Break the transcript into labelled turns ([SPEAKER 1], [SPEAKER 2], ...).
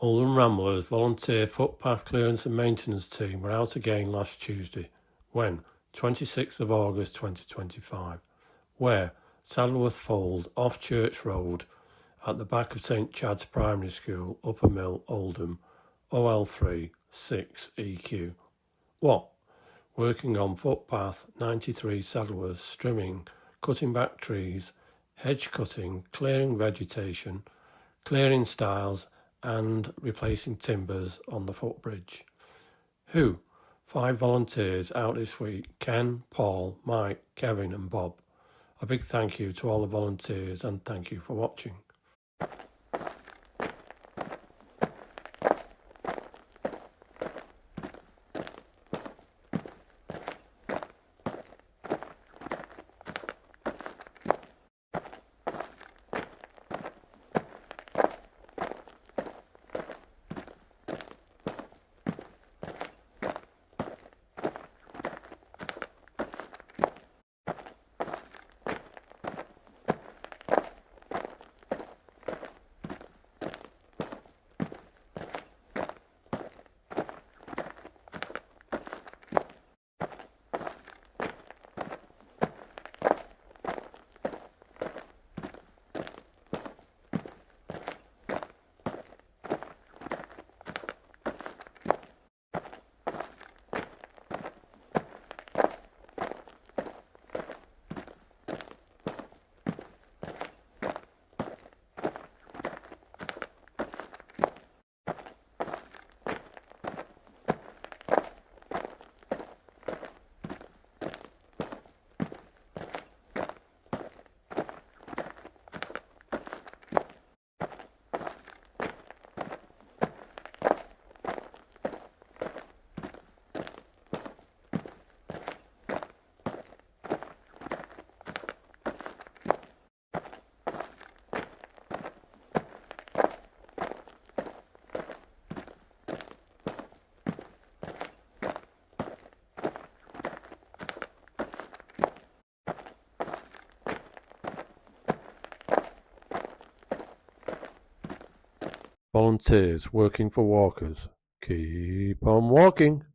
[SPEAKER 1] OLDHAM Ramblers volunteer footpath clearance and maintenance team were out again last Tuesday, when 26th of August 2025, where Saddleworth Fold off Church Road at the back of St Chad's Primary School, Uppermill, Oldham, OL3 6EQ. What? Working on footpath 93 Saddleworth, strimming, cutting back trees, hedge cutting, clearing vegetation, clearing stiles and replacing timbers on the footbridge. Who? 5 volunteers out this week: Ken, Paul, Mike, Kevin and Bob. A big thank you to all the volunteers and thank you for watching. Volunteers working for walkers. Keep on walking.